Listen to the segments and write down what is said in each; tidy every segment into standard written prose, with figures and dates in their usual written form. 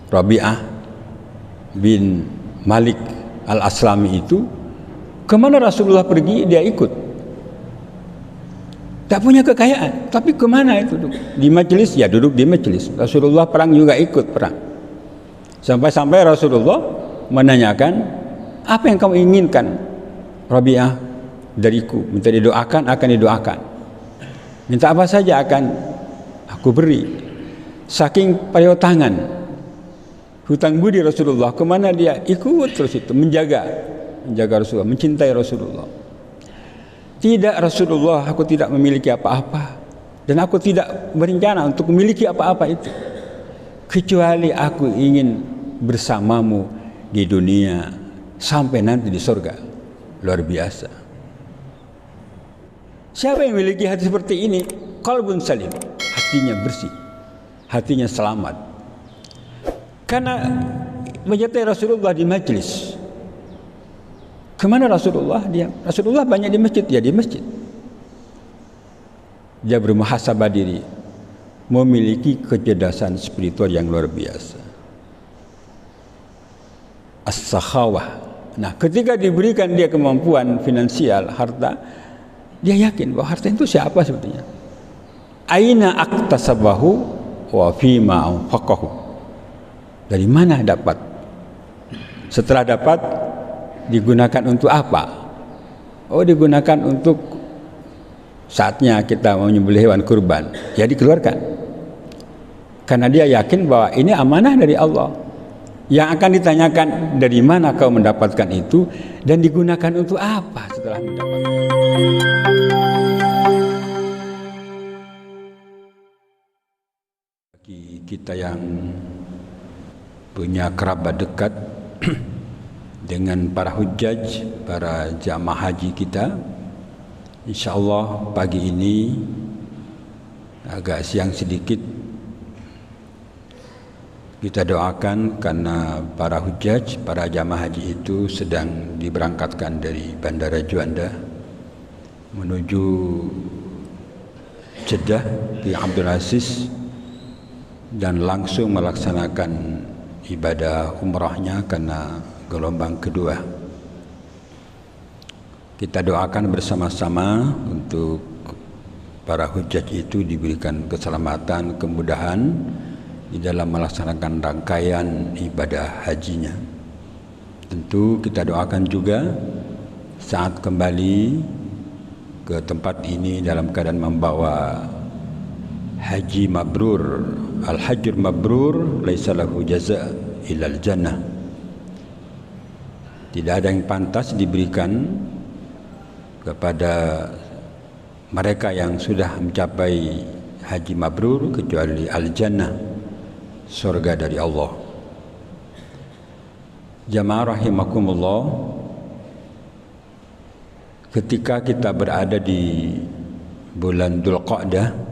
Rabi'ah bin Malik al-Aslami itu, kemana Rasulullah pergi dia ikut. Tak punya kekayaan, tapi kemana itu? Di majelis, ya duduk di majelis. Rasulullah perang juga ikut perang. Sampai-sampai Rasulullah menanyakan, apa yang kamu inginkan Rabi'ah dariku? Minta didoakan, akan didoakan. Minta apa saja akan aku beri. Saking payotangan hutang budi Rasulullah, kemana dia ikut terus itu, menjaga Rasulullah, mencintai Rasulullah. Tidak Rasulullah, aku tidak memiliki apa-apa dan aku tidak berencana untuk memiliki apa-apa itu, kecuali aku ingin bersamamu di dunia sampai nanti di surga. Luar biasa. Siapa yang memiliki hati seperti ini? Qalbun salim, hatinya bersih, hatinya selamat. Karena menyertai Rasulullah di majlis. Kemana Rasulullah? Rasulullah banyak di masjid, ya di masjid. Dia bermuhasabah diri, memiliki kecerdasan spiritual yang luar biasa. As-sakhawah. Nah, ketika diberikan dia kemampuan finansial, harta, dia yakin bahwa harta itu siapa sebetulnya. Aina aktasabahu wa fima anfaqahu. Dari mana dapat? Setelah dapat, digunakan untuk apa? Oh, digunakan untuk saatnya kita mau menyembelih hewan kurban, ya dikeluarkan. Karena dia yakin bahwa ini amanah dari Allah. Yang akan ditanyakan, dari mana kau mendapatkan itu dan digunakan untuk apa setelah mendapatkan. Bagi kita yang punya kerabat dekat dengan para hujjaj, para jamaah haji kita, insyaallah pagi ini agak siang sedikit kita doakan, karena para hujjaj, para jamaah haji itu sedang diberangkatkan dari Bandara Juanda menuju Jeddah di Abdul Aziz dan langsung melaksanakan ibadah umrahnya karena gelombang kedua. Kita doakan bersama-sama untuk para hujjaj itu diberikan keselamatan, kemudahan di dalam melaksanakan rangkaian ibadah hajinya. Tentu kita doakan juga saat kembali ke tempat ini dalam keadaan membawa haji mabrur. Al-hajjur mabrur laisa lahu jaza' illal jannah. Tidak ada yang pantas diberikan kepada mereka yang sudah mencapai haji mabrur kecuali al-jannah, surga dari Allah. Jamaah rahimakumullah, ketika kita berada di bulan Dzulqa'dah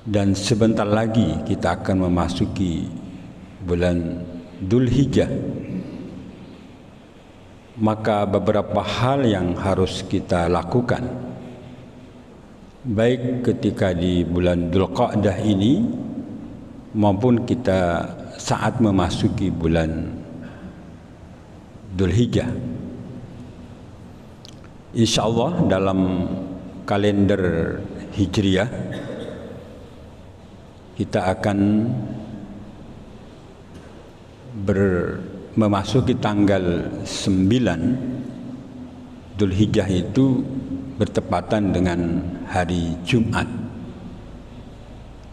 dan sebentar lagi kita akan memasuki bulan Dzulhijjah, maka beberapa hal yang harus kita lakukan, baik ketika di bulan Dzulqa'dah ini maupun kita saat memasuki bulan Dzulhijjah. Insyaallah dalam kalender Hijriah kita akan memasuki tanggal 9 Dzulhijjah, itu bertepatan dengan hari Jumat.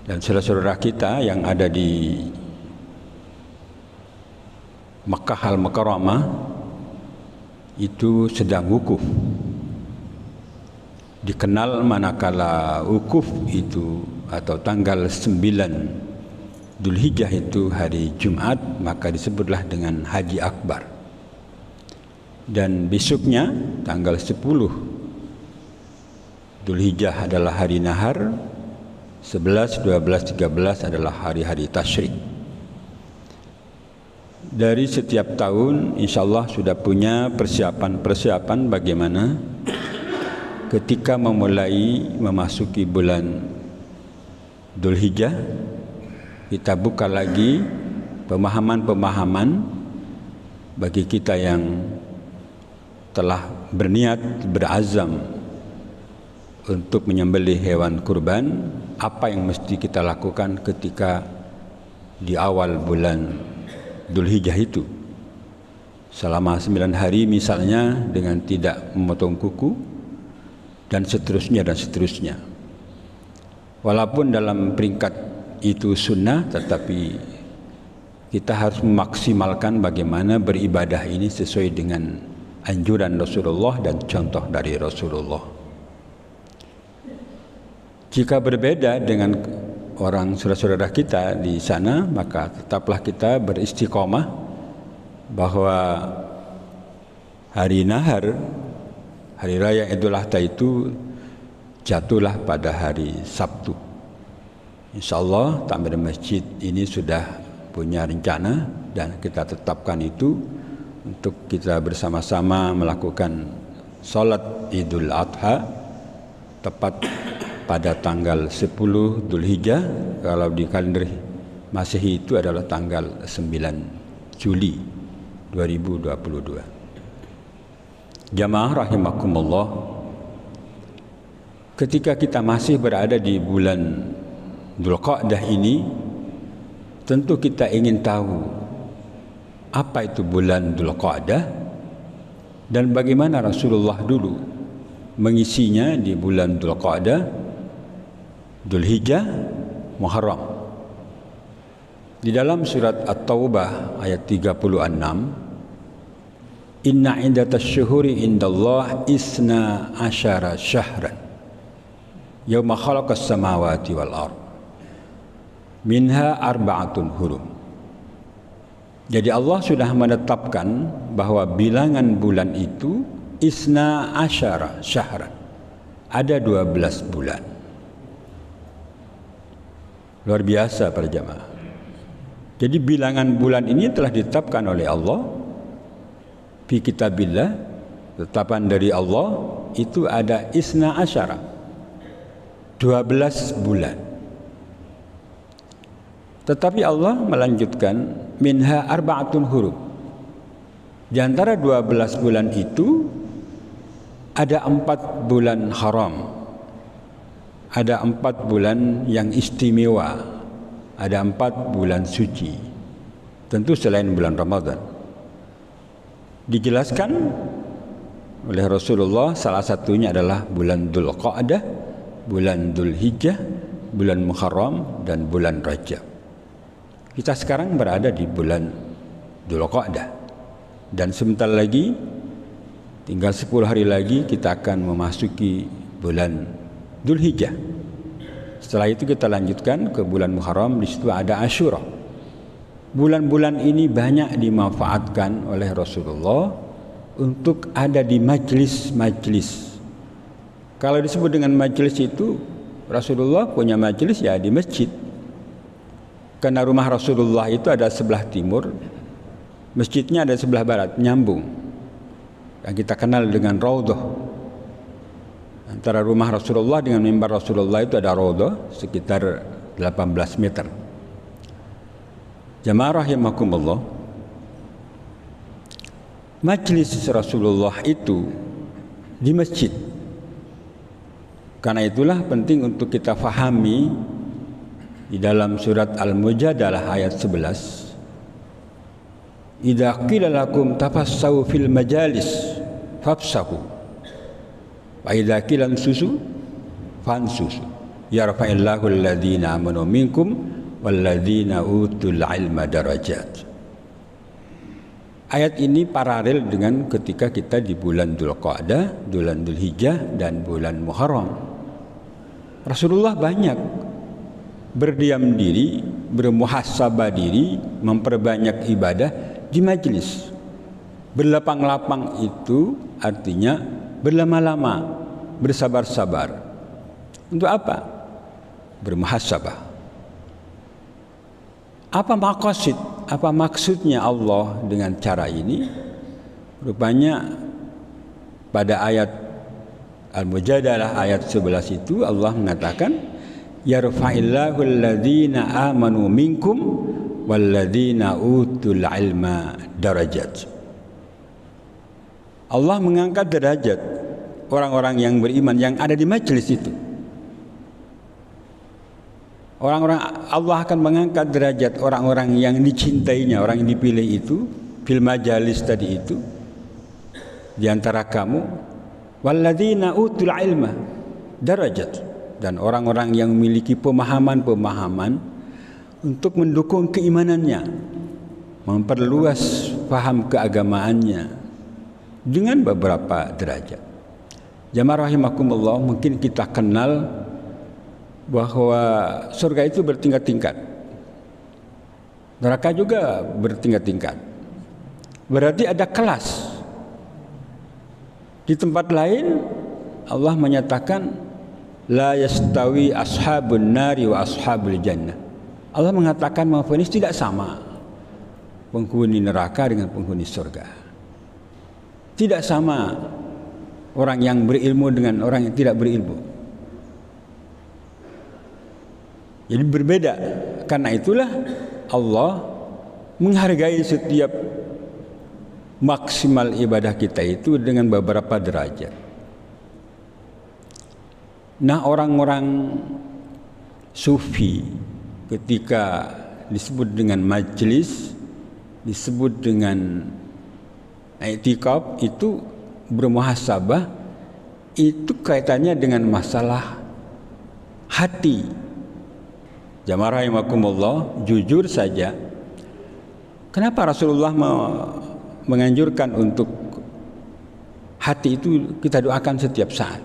Dan saudara-saudara kita yang ada di Makkah Al-Mukarramah itu sedang wukuf. Dikenal manakala wukuf itu atau tanggal 9 Dzulhijjah itu hari Jumat, maka disebutlah dengan Haji Akbar. Dan besoknya tanggal 10 Dzulhijjah adalah hari nahar, 11, 12, 13 adalah hari-hari tasyrik. Dari setiap tahun insyaallah sudah punya persiapan bagaimana ketika memulai memasuki bulan Dzulhijjah kita buka lagi pemahaman-pemahaman bagi kita yang telah berniat, berazam untuk menyembelih hewan kurban, apa yang mesti kita lakukan ketika di awal bulan Dzulhijjah itu. Selama 9 hari misalnya dengan tidak memotong kuku dan seterusnya dan seterusnya. Walaupun dalam peringkat itu sunnah, tetapi kita harus memaksimalkan bagaimana beribadah ini sesuai dengan anjuran Rasulullah dan contoh dari Rasulullah. Jika berbeda dengan orang saudara-saudara kita di sana, maka tetaplah kita beristiqomah bahwa hari nahar, hari raya Idul Adha itu jatuhlah pada hari Sabtu. InsyaAllah takmir masjid ini sudah punya rencana dan kita tetapkan itu untuk kita bersama-sama melakukan salat Idul Adha tepat pada tanggal 10 Dzulhijjah. Kalau di kalender Masehi itu adalah tanggal 9 Juli 2022. Jamaah rahimakumullah, ketika kita masih berada di bulan Dzulqa'dah ini, tentu kita ingin tahu apa itu bulan Dzulqa'dah dan bagaimana Rasulullah dulu mengisinya di bulan Dzulqa'dah, Dzulhijjah, Muharram. Di dalam surat At-Taubah ayat 36, Inna iddatasy syuhuri indallah isna asyara syahran yauma khalaqas samawati wal ardh minha arba'atun hurum. Jadi Allah sudah menetapkan bahwa bilangan bulan itu isna asyara syahran, ada 12 bulan. Luar biasa para jamaah. Jadi bilangan bulan ini telah ditetapkan oleh Allah fi kitabillah, tetapan dari Allah itu ada isna asyara, 12 bulan. Tetapi Allah melanjutkan minha arba'atun hurum. Di antara 12 bulan itu ada 4 bulan haram, ada 4 bulan yang istimewa, ada 4 bulan suci, tentu selain bulan Ramadan. Dijelaskan oleh Rasulullah, salah satunya adalah bulan Dzulqa'dah, bulan Dzulhijjah, bulan Muharram, dan bulan Rajab. Kita sekarang berada di bulan Dzulqa'dah dan sebentar lagi, tinggal 10 hari lagi kita akan memasuki bulan Dzulhijjah. Setelah itu kita lanjutkan ke bulan Muharram, di situ ada Asyura. Bulan-bulan ini banyak dimanfaatkan oleh Rasulullah untuk ada di majlis-majlis. Kalau disebut dengan majlis itu, Rasulullah punya majlis ya di masjid. Karena rumah Rasulullah itu ada sebelah timur, masjidnya ada sebelah barat, nyambung. Yang kita kenal dengan Raudhah. Antara rumah Rasulullah dengan mimbar Rasulullah itu ada Raudhah sekitar 18 meter. Jamaah rahimakumullah, majlis Rasulullah itu di masjid. Karena itulah penting untuk kita fahami di dalam surat Al-Mujadalah ayat 11, idza qila lakum tafassahu fil majalis fafsahu wa idza qila ansusu fansusu yarfa'illahu alladhina amanu minkum walladzina utul ilma darajat. Ayat ini paralel dengan ketika kita di bulan Dzulqa'dah, bulan Dzulhijjah, dan bulan Muharram. Rasulullah banyak berdiam diri, bermuhasabah diri, memperbanyak ibadah di majlis. Berlapang-lapang itu artinya berlama-lama, bersabar-sabar. Untuk apa? Bermuhasabah. Apa maqasid? Apa maksudnya Allah dengan cara ini? Rupanya pada ayat Al-Mujadalah ayat 11 itu Allah mengatakan yarfa'illahu alladhina amanu minkum walladzina utul ilma darajat. Allah mengangkat derajat orang-orang yang beriman yang ada di majelis itu. Orang-orang Allah akan mengangkat derajat orang-orang yang dicintainya, orang yang dipilih itu fil majalis tadi itu di antara kamu, walladzina utul ilma darajat, dan orang-orang yang memiliki pemahaman-pemahaman untuk mendukung keimanannya, memperluas paham keagamaannya dengan beberapa derajat. Jamaah rahimakumullah, mungkin kita kenal bahwa surga itu bertingkat-tingkat, neraka juga bertingkat-tingkat. Berarti ada kelas. Di tempat lain Allah menyatakan la yastawi ashabun nari wa ashabul jannah. Allah mengatakan bahwa ini tidak sama penghuni neraka dengan penghuni surga. Tidak sama orang yang berilmu dengan orang yang tidak berilmu. Jadi berbeda. Karena itulah Allah menghargai setiap maksimal ibadah kita itu dengan beberapa derajat. Nah, orang-orang sufi ketika disebut dengan majlis, disebut dengan i'tikaf, itu bermuhasabah, itu kaitannya dengan masalah hati. Jamaah rahimakumullah, jujur saja, kenapa Rasulullah menganjurkan untuk hati itu kita doakan setiap saat?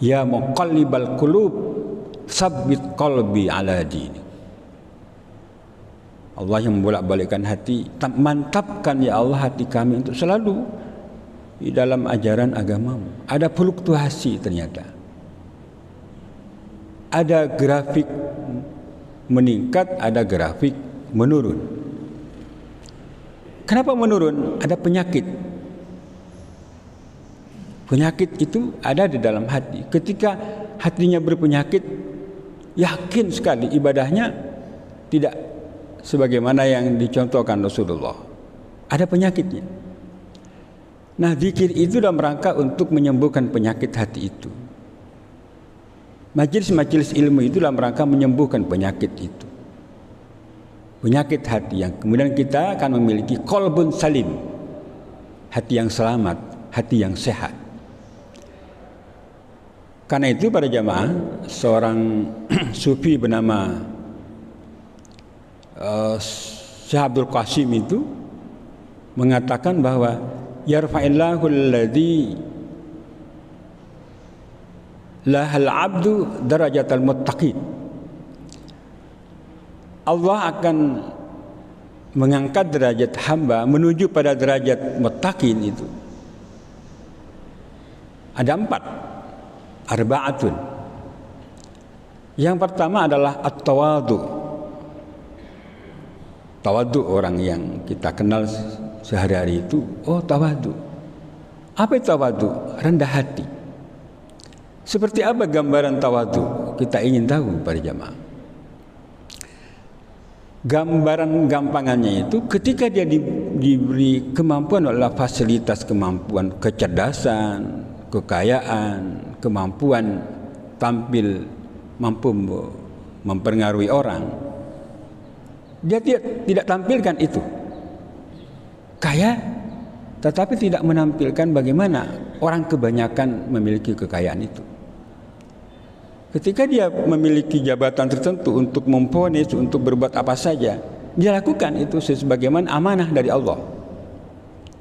Ya muqallibal qulub, tsabbit qalbi ala dini. Allah yang membolak-balikkan hati, mantapkan ya Allah hati kami untuk selalu di dalam ajaran agamamu. Ada fluktuasi ternyata. Ada grafik meningkat, ada grafik menurun. Kenapa menurun? Ada penyakit. Penyakit itu ada di dalam hati. Ketika hatinya berpenyakit, yakin sekali ibadahnya tidak sebagaimana yang dicontohkan Rasulullah. Ada penyakitnya. Nah, zikir itu dalam rangka untuk menyembuhkan penyakit hati itu. Majelis-majelis ilmu itu dalam rangka menyembuhkan penyakit itu, penyakit hati yang kemudian kita akan memiliki qalbun salim, hati yang selamat, hati yang sehat. Karena itu para jamaah, seorang sufi bernama Syekh Abdul Qasim itu mengatakan bahwa yarfa'illahu alladhi lahal abdu darajatal muttaqin. Allah akan mengangkat derajat hamba menuju pada derajat muttaqin itu. Ada 4, arba'atun. Yang pertama adalah at-tawadu. Tawadu, orang yang kita kenal sehari-hari itu, oh tawadu. Apa itu tawadu? Rendah hati. Seperti apa gambaran tawadu? Kita ingin tahu para jamaah. Gambaran gampangannya itu ketika dia diberi kemampuan oleh fasilitas, kemampuan kecerdasan, kekayaan, kemampuan tampil, mampu mempengaruhi orang, dia tidak tampilkan itu. Kaya tetapi tidak menampilkan bagaimana orang kebanyakan memiliki kekayaan itu. Ketika dia memiliki jabatan tertentu untuk memponis, untuk berbuat apa saja, dia lakukan itu sebagaimana amanah dari Allah.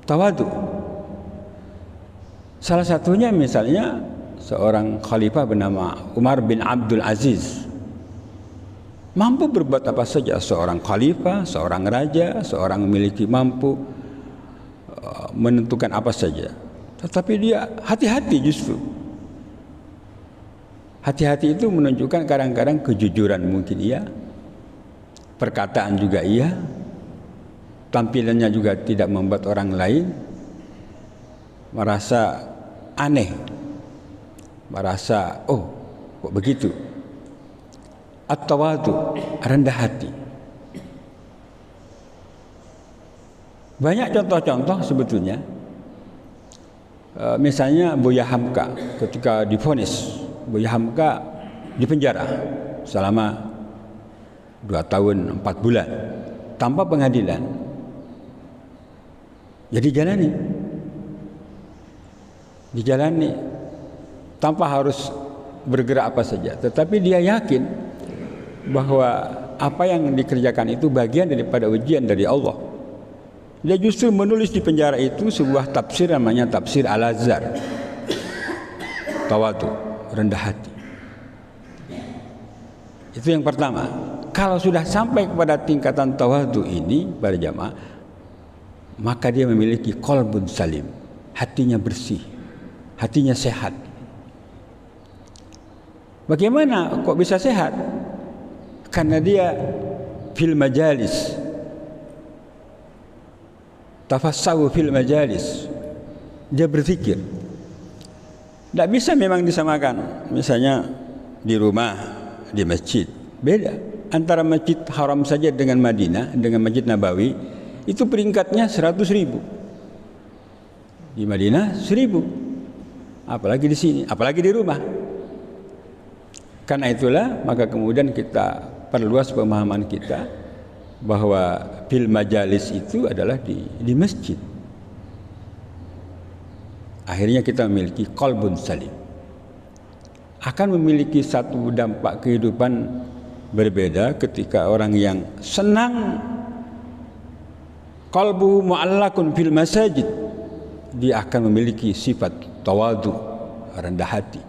Tawadu. Salah satunya misalnya seorang khalifah bernama Umar bin Abdul Aziz. Mampu berbuat apa saja, seorang khalifah, seorang raja, seorang memiliki mampu menentukan apa saja. Tetapi dia hati-hati justru. Hati-hati itu menunjukkan kadang-kadang kejujuran mungkin iya, perkataan juga iya, tampilannya juga tidak membuat orang lain merasa aneh, merasa oh kok begitu. At-tawadu, rendah hati. Banyak contoh-contoh sebetulnya. Misalnya Buya Hamka ketika divonis, Buya Hamka dipenjara selama 2 tahun 4 bulan tanpa pengadilan. Jadi dijalani tanpa harus bergerak apa saja, tetapi dia yakin bahwa apa yang dikerjakan itu bagian daripada ujian dari Allah. Dia justru menulis di penjara itu sebuah tafsir namanya tafsir Al-Azhar, tawadu, rendah hati. Itu yang pertama. Kalau sudah sampai kepada tingkatan tawadu ini pada jamaah, maka dia memiliki qalbun salim, hatinya bersih, hatinya sehat. Bagaimana kok bisa sehat? Karena dia fil majalis, tafassahu fil majalis, dia berzikir. Tidak bisa memang disamakan. Misalnya di rumah, di masjid, beda. Antara Masjid Haram saja dengan Madinah, dengan Masjid Nabawi, itu peringkatnya 100.000. Di Madinah 1.000. Apalagi di sini, apalagi di rumah. Karena itulah maka kemudian kita perluas pemahaman kita bahwa fil majalis itu adalah di masjid. Akhirnya kita memiliki qalbun salim. Akan memiliki satu dampak kehidupan berbeda ketika orang yang senang qalbuhu mu'allakun fil masajid, dia akan memiliki sifat tawadu, rendah hati.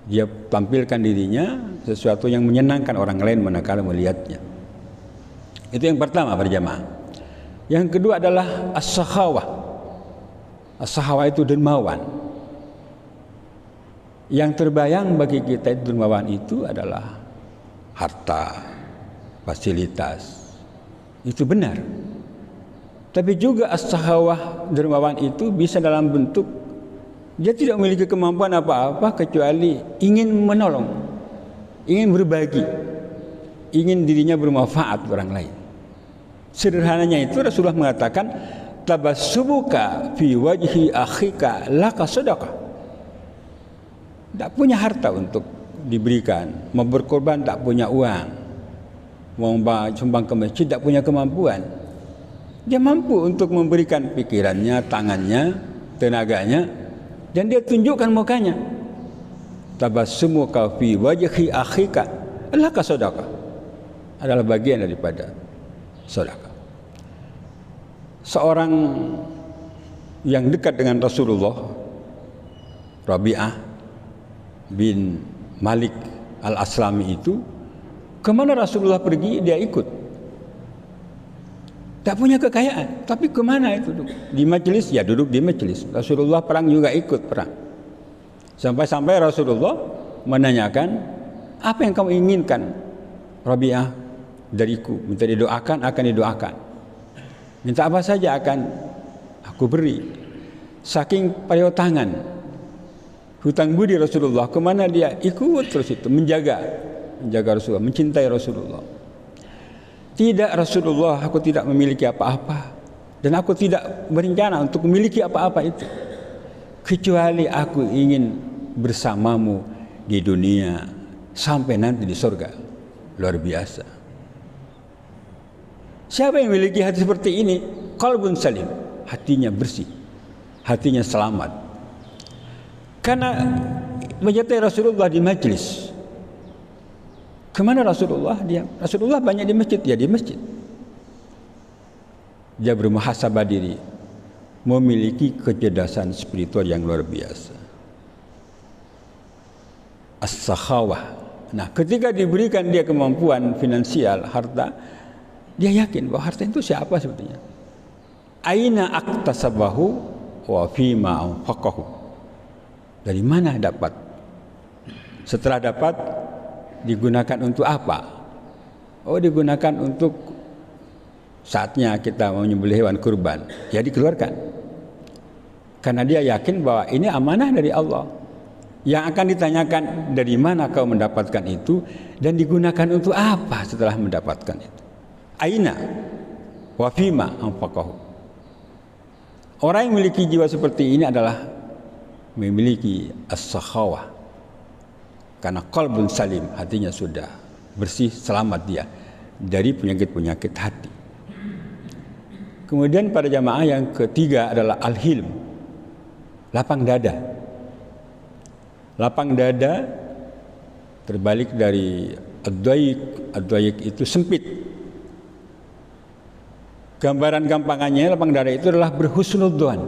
Dia tampilkan dirinya sesuatu yang menyenangkan orang lain manakala melihatnya. Itu yang pertama berjamaah. Yang kedua adalah as-sakhawah. As-sakhawah itu dermawan. Yang terbayang bagi kita itu dermawan itu adalah harta, fasilitas. Itu benar. Tapi juga as-sakhawah, dermawan itu bisa dalam bentuk dia tidak memiliki kemampuan apa-apa kecuali ingin menolong, ingin berbagi, ingin dirinya bermanfaat orang lain. Sederhananya itu Rasulullah mengatakan, tabassumuka fi wajhi akhika laka sedekah. Tak punya harta untuk diberikan, mau berkorban tak punya uang, mau sumbang ke masjid tak punya kemampuan. Dia mampu untuk memberikan pikirannya, tangannya, tenaganya, dan dia tunjukkan mukanya. Tabassumuka fi wajhi akhika laka sedekah, adalah bagian daripada sedekah. Seorang yang dekat dengan Rasulullah, Rabi'ah bin Malik al-Aslami itu, kemana Rasulullah pergi dia ikut. Tak punya kekayaan, tapi kemana itu? Di majelis, ya duduk di majelis. Rasulullah perang juga ikut perang. Sampai-sampai Rasulullah menanyakan, apa yang kamu inginkan Rabi'ah dariku? Minta didoakan, akan didoakan. Minta apa saja akan aku beri. Saking payo tangan, hutang budi Rasulullah, kemana dia ikut terus itu, menjaga Rasulullah, mencintai Rasulullah. Tidak Rasulullah, aku tidak memiliki apa-apa dan aku tidak berencana untuk memiliki apa-apa itu, kecuali aku ingin bersamamu di dunia sampai nanti di surga. Luar biasa. Siapa yang memiliki hati seperti ini? Qalbun salim, hatinya bersih, hatinya selamat. Karena menyertai Rasulullah di majlis. Kemana Rasulullah? Rasulullah banyak di masjid, ya di masjid. Dia bermuhasabah diri, memiliki kecerdasan spiritual yang luar biasa. As-sakhawah. Nah, ketika diberikan dia kemampuan finansial, harta, dia yakin bahwa harta itu siapa sebetulnya. Aina aktasabahu wa fima anfaqahu. Dari mana dapat? Setelah dapat, digunakan untuk apa? Oh, digunakan untuk saatnya kita mau menyembelih hewan kurban, ya dikeluarkan. Karena dia yakin bahwa ini amanah dari Allah. Yang akan ditanyakan, dari mana kau mendapatkan itu dan digunakan untuk apa setelah mendapatkan itu. Aina wa fima anfaqahu. Orang yang memiliki jiwa seperti ini adalah memiliki as-sakhawah, karena qalbun salim, hatinya sudah bersih, selamat dia dari penyakit-penyakit hati. Kemudian pada jamaah yang ketiga adalah al-hilm, lapang dada. Lapang dada terbalik dari ad-dayq. Ad-dayq itu sempit. Gambaran gampangannya lapang dada itu adalah berhusnudzon,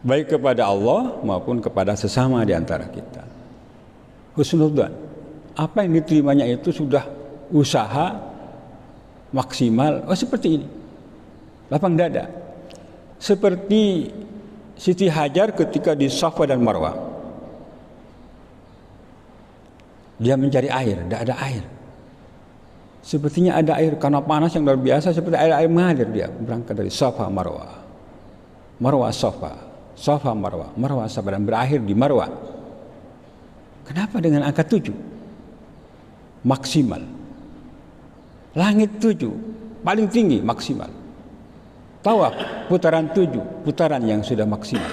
baik kepada Allah maupun kepada sesama di antara kita. Husnudzon, apa yang diterimanya itu sudah usaha maksimal. Oh, seperti ini, lapang dada, seperti Siti Hajar ketika di Safa dan Marwah, dia mencari air, tidak ada air. Sepertinya ada air karena panas yang luar biasa, seperti air mengalir. Dia berangkat dari Safa Marwah, Marwah Safa, Safa Marwah, Marwah Safa, dan berakhir di Marwah. Kenapa dengan angka 7? Maksimal. Langit 7 paling tinggi, maksimal. Tawaf putaran 7, putaran yang sudah maksimal.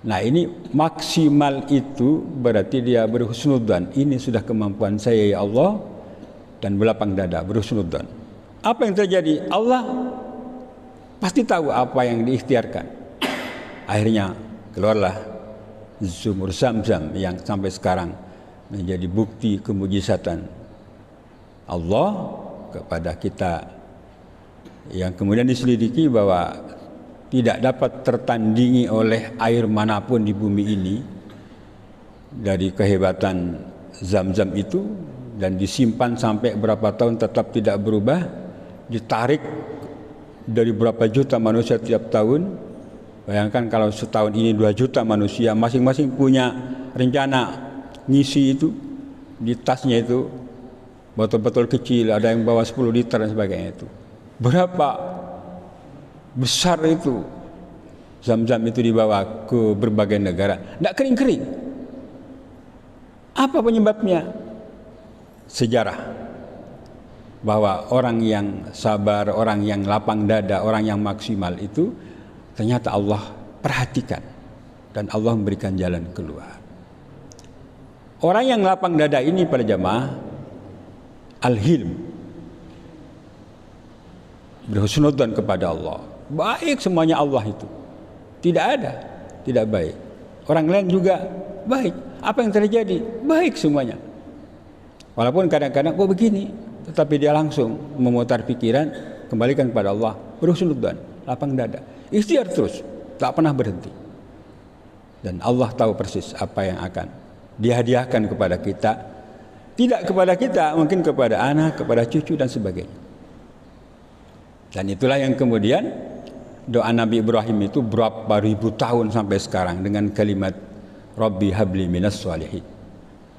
Nah, ini maksimal itu berarti dia berhusnudzon, ini sudah kemampuan saya ya Allah, dan berlapang dada, berhusnudzon. Apa yang terjadi? Allah pasti tahu apa yang diikhtiarkan. Akhirnya keluarlah sumur Zam-Zam yang sampai sekarang menjadi bukti kemujizatan Allah kepada kita, yang kemudian diselidiki bahwa tidak dapat tertandingi oleh air manapun di bumi ini dari kehebatan Zam-Zam itu, dan disimpan sampai berapa tahun tetap tidak berubah, ditarik dari berapa juta manusia tiap tahun. Bayangkan kalau setahun ini 2 juta manusia, masing-masing punya rencana ngisi itu di tasnya, itu botol-botol kecil, ada yang bawa 10 liter dan sebagainya. Itu berapa besar itu Zam-Zam itu dibawa ke berbagai negara, tidak kering-kering. Apa penyebabnya? Sejarah bahwa orang yang sabar, orang yang lapang dada, orang yang maksimal itu ternyata Allah perhatikan dan Allah memberikan jalan keluar. Orang yang lapang dada ini pada jamaah al-hilm, berhusnudzon kepada Allah, baik semuanya Allah itu, tidak ada tidak baik. Orang lain juga baik, apa yang terjadi baik semuanya. Walaupun kadang-kadang kok begini, tetapi dia langsung memutar pikiran, kembalikan kepada Allah, berhusnudzon, lapang dada, ikhtiar terus, tak pernah berhenti. Dan Allah tahu persis apa yang akan dihadiahkan kepada kita, tidak kepada kita, mungkin kepada anak, kepada cucu dan sebagainya. Dan itulah yang kemudian doa Nabi Ibrahim itu berapa ribu tahun sampai sekarang dengan kalimat Rabbi habli minas sholihin.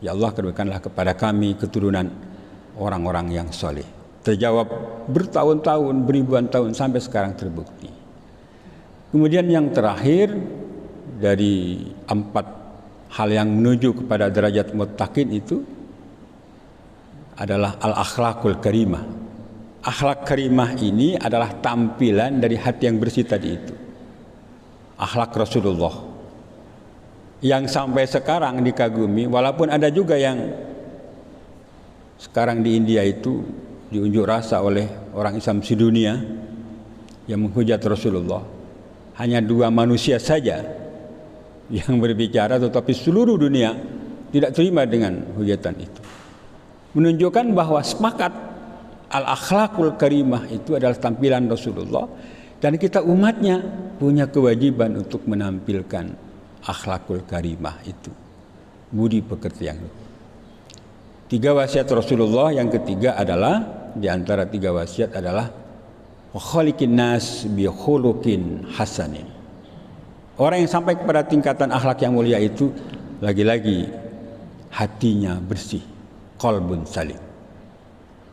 Ya Allah, karuniakanlah kepada kami keturunan orang-orang yang soleh. Terjawab bertahun-tahun, beribuan tahun, sampai sekarang terbukti. Kemudian yang terakhir dari 4 hal yang menuju kepada derajat muttaqin itu adalah al-akhlaqul karimah. Akhlak karimah ini adalah tampilan dari hati yang bersih tadi itu. Akhlak Rasulullah yang sampai sekarang dikagumi, walaupun ada juga yang sekarang di India itu diunjuk rasa oleh orang Islam sedunia yang menghujat Rasulullah. Hanya 2 manusia saja yang berbicara, tetapi seluruh dunia tidak terima dengan hujatan itu. Menunjukkan bahwa sepakat al-akhlaqul karimah itu adalah tampilan Rasulullah, dan kita umatnya punya kewajiban untuk menampilkan akhlakul karimah itu, budi pekerti yang luhur. 3 wasiat Rasulullah, yang ketiga adalah, di antara 3 wasiat adalah wa khaliqin nas bi khuluqin hasanin. Orang yang sampai kepada tingkatan akhlak yang mulia itu lagi-lagi hatinya bersih, qalbun salim.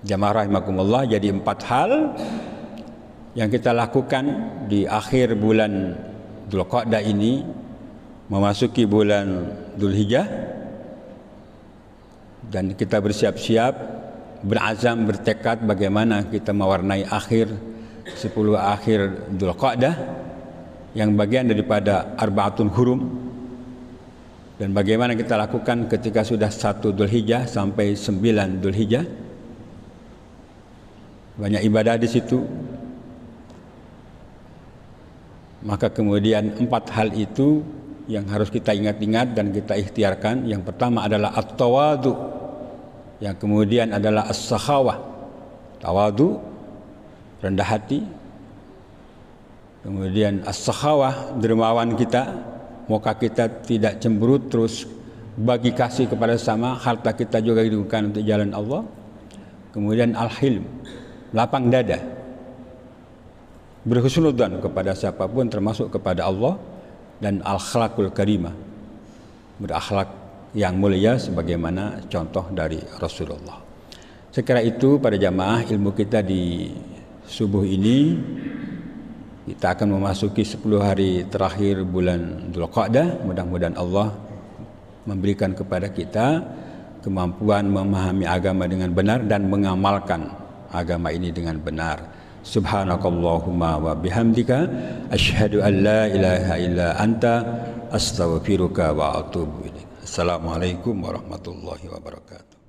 Jamaah rahimakumullah, jadi 4 hal yang kita lakukan di akhir bulan Dzulqa'dah ini, memasuki bulan Dzulhijjah, dan kita bersiap-siap, berazam, bertekad bagaimana kita mewarnai akhir 10 akhir Dzulqa'dah yang bagian daripada Arba'atun Hurum, dan bagaimana kita lakukan ketika sudah 1 Dzulhijjah sampai 9 Dzulhijjah. Banyak ibadah di situ. Maka kemudian 4 hal itu yang harus kita ingat-ingat dan kita ikhtiarkan. Yang pertama adalah at-tawadu, yang kemudian adalah as-sakhawah, tawadu, rendah hati, kemudian as-sakhawah, dermawan kita, muka kita tidak cemberut, terus bagi kasih kepada sama, harta kita juga digunakan untuk jalan Allah. Kemudian al-hilm, lapang dada, berhusnudzan kepada siapapun termasuk kepada Allah, dan al-khalaqul karimah, berakhlak yang mulia sebagaimana contoh dari Rasulullah. Sekira itu pada jamaah ilmu kita di subuh ini. Kita akan memasuki 10 hari terakhir bulan Dzulqa'dah. Mudah-mudahan Allah memberikan kepada kita kemampuan memahami agama dengan benar dan mengamalkan agama ini dengan benar. Subhanakallahumma wa bihamdika asyhadu an la ilaha illa anta astaghfiruka wa atubu ilaik. Assalamualaikum warahmatullahi wabarakatuh.